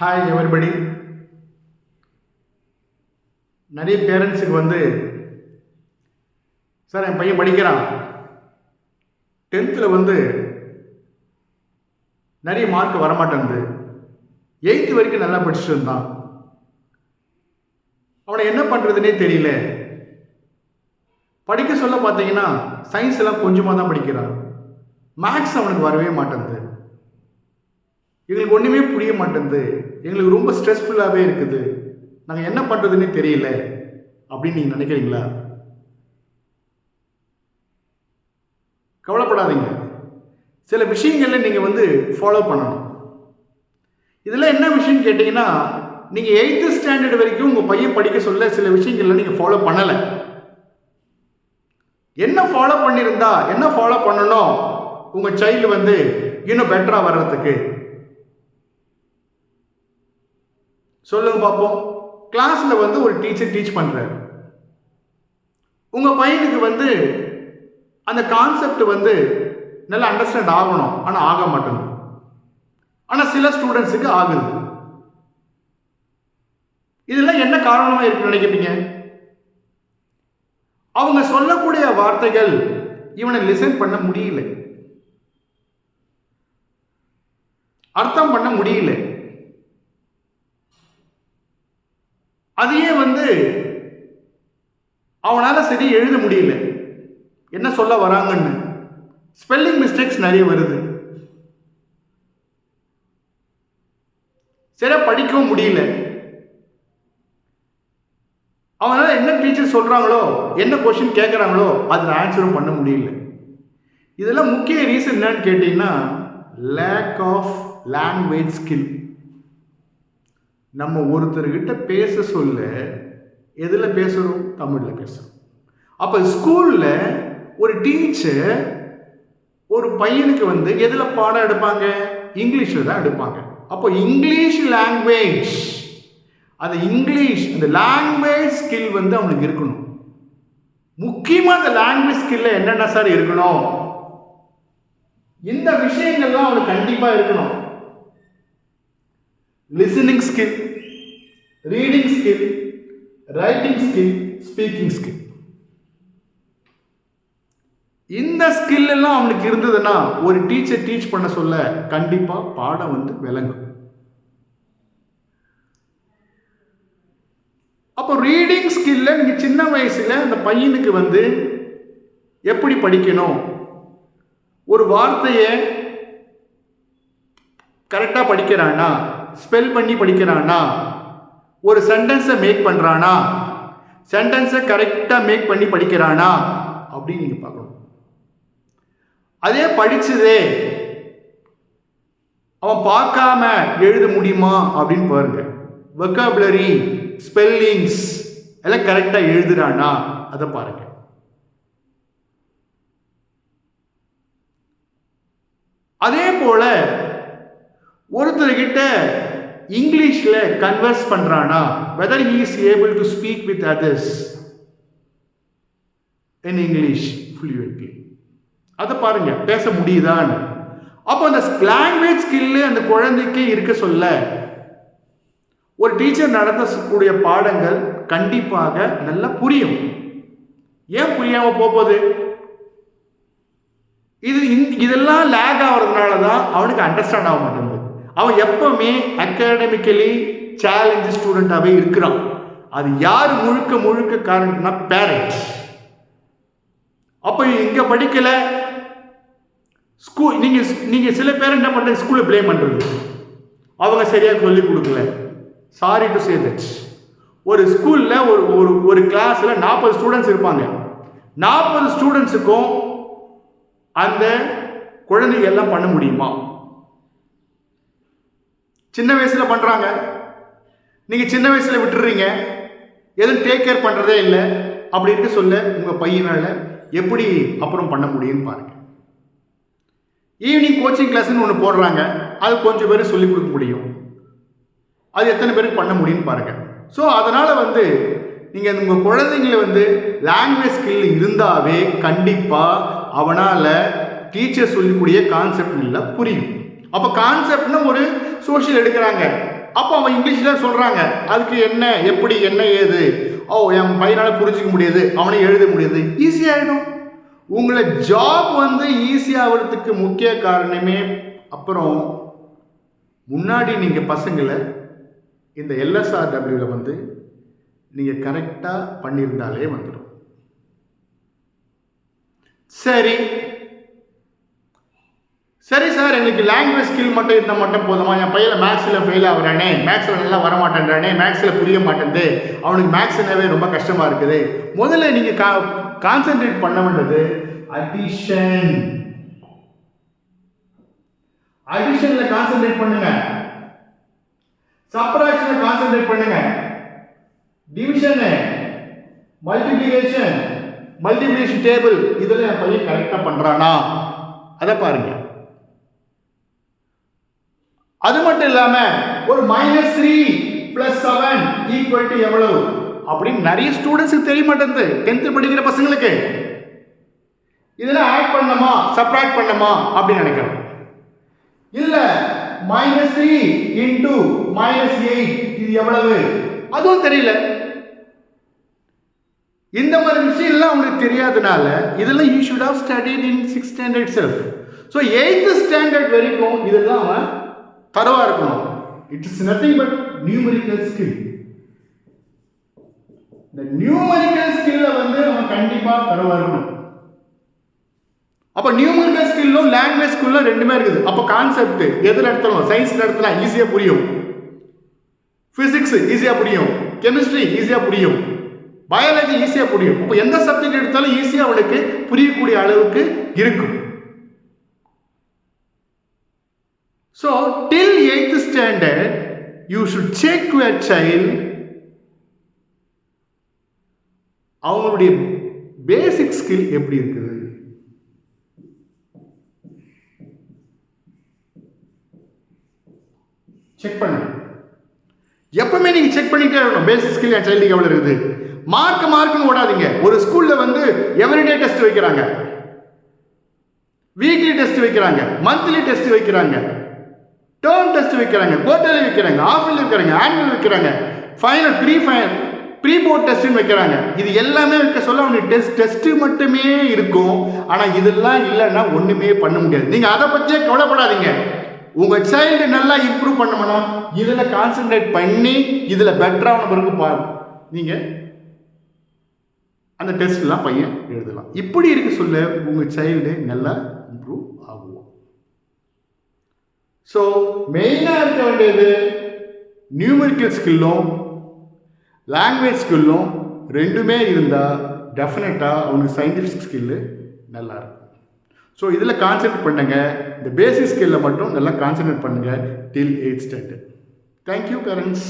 Hi everybody. நிறைய பேரண்ட்ஸுக்கு sir என் பையன் படிக்கிறான், 10th நிறைய மார்க் வரமாட்டேங்குது, 8th வரைக்கும் நல்லா படிச்சுட்டு இருந்தான், அவனை என்ன பண்ணுறதுனே தெரியல. படிக்க சொல்ல பார்த்தீங்கன்னா சயின்ஸ் எல்லாம் கொஞ்சமாக தான் படிக்கிறான், மேக்ஸ் அவனுக்கு வரவே மாட்டேங்குது, எங்களுக்கு ஒன்றுமே புரிய மாட்டேங்குது, எங்களுக்கு ரொம்ப ஸ்ட்ரெஸ்ஃபுல்லாகவே இருக்குது, நாங்கள் என்ன பண்ணுறதுன்னே தெரியல அப்படின்னு நீங்கள் நினைக்கிறீங்களா? கவலைப்படாதீங்க, சில விஷயங்கள்ல நீங்கள் ஃபாலோ பண்ணணும். இதெல்லாம் என்ன விஷயம் கேட்டிங்கன்னா, நீங்கள் 8th ஸ்டாண்டர்ட் வரைக்கும் உங்கள் பையன் படிக்க சொல்ல சில விஷயங்கள்ல நீங்கள் ஃபாலோ பண்ணலை. என்ன ஃபாலோ பண்ணியிருந்தா என்ன ஃபாலோ பண்ணணும் உங்கள் சைல்டு இன்னும் பெட்டராக வர்றதுக்கு? சொல்லுங்க பார்ப்போம். கிளாஸில் ஒரு டீச்சர் டீச் பண்ணுறாரு, உங்கள் பையனுக்கு அந்த கான்செப்ட் நல்லா அண்டர்ஸ்டாண்ட் ஆகணும், ஆனால் ஆக மாட்டேங்குது. ஆனால் சில ஸ்டூடெண்ட்ஸுக்கு ஆகுது. இதெல்லாம் என்ன காரணமாக இருக்குன்னு நினைக்கிறீங்க? அவங்க சொல்லக்கூடிய வார்த்தைகள் இவனை லிசன் பண்ண முடியல, அர்த்தம் பண்ண முடியல. அதையே அவனால சரி எழுத முடியல, என்ன சொல்ல வராங்கன்னு. ஸ்பெல்லிங் மிஸ்டேக்ஸ் நிறைய வருது, சரியா படிக்கவும் முடியல. அவனால என்ன டீச்சர் சொல்றாங்களோ, என்ன கொஸ்டின் கேட்குறாங்களோ அதில் ஆன்சரும் பண்ண முடியல. இதெல்லாம் முக்கிய ரீசன் என்னன்னு கேட்டீங்கன்னா, லேக் ஆஃப் லாங்குவேஜ் ஸ்கில். நம்ம ஒருத்தர்கிட்ட பேச சொல்ல எதில் பேசுகிறோம்? தமிழில் பேசுகிறோம். அப்போ ஸ்கூலில் ஒரு டீச்சர் ஒரு பையனுக்கு எதில் பாடம் எடுப்பாங்க? இங்கிலீஷில் தான் எடுப்பாங்க. அப்போ இங்கிலீஷ் லாங்குவேஜ், அந்த இங்கிலீஷ் அந்த லாங்குவேஜ் ஸ்கில் அவனுக்கு இருக்கணும். முக்கியமாக அந்த லாங்குவேஜ் ஸ்கில்ல என்னென்ன சார் இருக்கணும்? இந்த விஷயங்கள்லாம் அவனுக்கு கண்டிப்பாக இருக்கணும். Listening skill, reading skill, writing skill, speaking skill. இந்த ஸ்கில் எல்லாம் அவனுக்கு இருந்ததுன்னா ஒரு டீச்சர் டீச் பண்ண சொல்ல கண்டிப்பா பாடம் விளங்கும். அப்போ ரீடிங் ஸ்கில்ல நீங்க சின்ன வயசுல அந்த பையனுக்கு எப்படி படிக்கணும், ஒரு வார்த்தையை கரெக்டா படிக்கிறானா, ஸ்பெல் பண்ணி படிக்கிறானா, ஒரு சென்டென்ஸை மேக் பண்றானா, சென்டென்ஸை கரெக்டா மேக் பண்ணி படிக்கிறானா அப்படின்னு நீங்க பார்க்கணும். அதே படிச்சதே அவன் பார்க்காம எழுத முடியுமா அப்படின்னு பாருங்க. வொக்காபுலரி, ஸ்பெல்லிங்ஸ் எல்லாம் கரெக்டா எழுதுறானா அதை பாருங்க. அதே போல ஒருத்தர்கிட்ட இங்கிலீஷ்ல கன்வர்ஸ் பண்றானா, whether he is able to speak with others in English fluently, அதை பாருங்க, பேச முடியுதான்னு. அப்போ அந்த லாங்குவேஜ் ஸ்கில் அந்த குழந்தைக்கு இருக்க சொல்ல ஒரு டீச்சர் நடத்தக்கூடிய பாடங்கள் கண்டிப்பாக நல்லா புரியும். ஏன் புரியாம போகுது? இதெல்லாம் லேக் ஆகிறதுனால தான் அவனுக்கு அண்டர்ஸ்டாண்ட் ஆக மாட்டேங்குது. அவன் எப்பவுமே அகாடமிக்கலி சேலஞ்ச் ஸ்டூடெண்டாகவே இருக்கிறான். அது யார் முழுக்க முழுக்க காரணம்னா பேரண்ட்ஸ். அப்போ இங்கே படிக்கல ஸ்கூல், நீங்கள் சில பேர் என்ன பண்ணுறது, ஸ்கூலை ப்ளேம் பண்ணுறது, அவங்க சரியாக சொல்லிக் கொடுக்கல. Sorry to say that. ஒரு ஸ்கூலில் ஒரு கிளாஸில் 40 ஸ்டூடெண்ட்ஸ் இருப்பாங்க. 40 ஸ்டூடெண்ட்ஸுக்கும் அந்த குழந்தைங்க எல்லாம் பண்ண முடியுமா? சின்ன வயசுல பண்றாங்க, நீங்க சின்ன வயசுல விட்டுறீங்க, எதுவும் டேக் கேர் பண்றதே இல்லை. அப்படி இருக்க சொல்ல உங்க பையனால எப்படி அப்புறம் பண்ண முடியும்னு பாருங்க. ஈவினிங் கோச்சிங் கிளாஸ்ன்னு ஒன்று போடுறாங்க, அது கொஞ்சம் பேர் சொல்லிக் கொடுக்க முடியும், அது எத்தனை பேருக்கு பண்ண முடியும்னு பாருங்க. ஸோ அதனால நீங்கள் உங்கள் குழந்தைங்களை லாங்குவேஜ் ஸ்கில் இருந்தாவே கண்டிப்பாக அவனால் டீச்சர் சொல்லிக்கூடிய கான்செப்ட் இல்லை புரியும். அப்போ கான்செப்ட்னா ஒரு சோஷியல் எடுக்கிறாங்க, அப்போ அவன் இங்கிலீஷில் சொல்கிறாங்க, அதுக்கு என்ன எப்படி என்ன ஏது, ஓ என் பையனால் புரிஞ்சிக்க முடியுது, அவனை எழுத முடியுது, ஈஸியாகிடும். உங்களை ஜாப் வந்து ஈஸியாகிறதுக்கு முக்கிய காரணமே, அப்புறம் முன்னாடி நீங்கள் பசங்களை இந்த எல்எஸ்ஆர்டபிள்யூவில் வந்து நீங்கள் கரெக்டாக பண்ணியிருந்தாலே வந்துடும். சரி சரி சார், எங்களுக்கு லாங்குவேஜ் ஸ்கில் மட்டும் இருந்தால் மட்டும் போதுமா? என் பையன் மேக்ஸில் ஃபெயில் ஆகுறானே, மேக்ஸில் நல்லா வரமாட்டேன்றானே, மேக்ஸில் புரிய மாட்டேங்குது, அவனுக்கு மேக்ஸ்னாவே ரொம்ப கஷ்டமாக இருக்குது. முதல்ல நீங்கள் கான்சென்ட்ரேட் பண்ண வேண்டியது அடிஷன். அடிஷனில் கான்சென்ட்ரேட் பண்ணுங்க, சப்ட்ராக்ஷனில் கான்சென்ட்ரேட் பண்ணுங்க, டிவிஷனு, மல்டிப்ளிகேஷன் டேபிள் இதெல்லாம் என் பையன் கரெக்டாக பண்ணுறானா அதை பாருங்க. அது மட்டும் இல்லாம ஒரு -3 + 7 = எவ்வளவு அப்படின்னு நிறைய ஸ்டூடெண்ட்ஸுக்கு தெரிய மாட்டேங்குது. 10th படிக்கிற பசங்களுக்கு இதெல்லாம் ஆட் பண்ணணுமா சப்ட்ராக்ட் பண்ணணுமா அப்படின்னு நினைக்கிறோம். இல்ல -3 × -8 இது எவ்வளவு அதுவும் தெரியல. இந்த மாதிரி விஷயம் எல்லாம் உங்களுக்கு தெரியாதனால இதெல்லாம் you should have studied in 6th standard itself. So 8th standard வரைக்கும் இதெல்லாம் தரவா இருக்கணும். It is nothing but numerical skill. இந்த numerical skill வந்து நம்ம கண்டிப்பா தரவா இருக்கணும். அப்ப numerical skill-ம் language skill-ம் ரெண்டுமே இருக்குது. அப்ப கான்செப்ட் எதுல எடுத்தலாம், சயின்ஸ்ல எடுத்தலாம் ஈஸியா புரியும், பிசிக்ஸ் ஈஸியா புரியும், கெமிஸ்ட்ரி ஈஸியா புரியும், பயாலஜி ஈஸியா புரியும். அப்ப எந்த சப்ஜெக்ட் எடுத்தாலும் ஈஸியா அவனுக்கு புரியக்கூடிய அளவுக்கு இருக்கும். So, till 8th standard, you should check your child அவங்களுடைய பேசிக் ஸ்கில் எப்படி இருக்குது. செக் பண்ணுங்க. எப்பவுமே நீங்க செக் பண்ணிட்டே இருக்கணும் பேசிக் ஸ்கில் என் சைல்டுக்கு எவ்வளவு இருக்குது. மார்க்னு ஓடாதீங்க. ஒரு ஸ்கூல்ல வந்து எவ்ரிடே டெஸ்ட் வைக்கிறாங்க, வீக்லி டெஸ்ட் வைக்கிறாங்க, மந்த்லி டெஸ்ட் வைக்கிறாங்க, டேர்ம் டெஸ்ட் வைக்கிறாங்க, குவார்டர்லி வைக்கிறாங்க, ஹாஃப்லி வைக்கிறாங்க, ஆனுவல் வைக்கிறாங்க, ஃபைனல் ப்ரீ போர்ட் டெஸ்ட்னு வைக்கிறாங்க. இது எல்லாமே வைக்க சொல்ல அவனுக்கு டெஸ்ட் மட்டுமே இருக்கும். ஆனால் இதெல்லாம் இல்லைன்னா ஒன்றுமே பண்ண முடியாது. நீங்கள் அதை பற்றியே கவலைப்படாதீங்க. உங்கள் சைல்டு நல்லா இம்ப்ரூவ் பண்ணணும்னா இதில் கான்சென்ட்ரேட் பண்ணி இதில் பெட்டரான பிறகு நீங்கள் அந்த டெஸ்ட்லாம் பையன் எழுதலாம். இப்படி இருக்க சொல்ல உங்கள் சைல்டு நல்லா இம்ப்ரூவ் ஆகும். ஸோ மெயினாக இருக்க வேண்டியது நியூமெரிக்கல் ஸ்கில்லும் லாங்குவேஜ் ஸ்கில்லும் ரெண்டுமே இருந்தால் டெஃபினட்டாக அவனுக்கு சயின்டிஃபிக் ஸ்கில்லு நல்லா இருக்கும். ஸோ இதில் கான்சென்ட்ரேட் பண்ணுங்கள். இந்த பேசிக் ஸ்கில்லை மட்டும் நல்லா கான்சென்ட்ரேட் பண்ணுங்கள் டில் 8th standard. Thank you parents.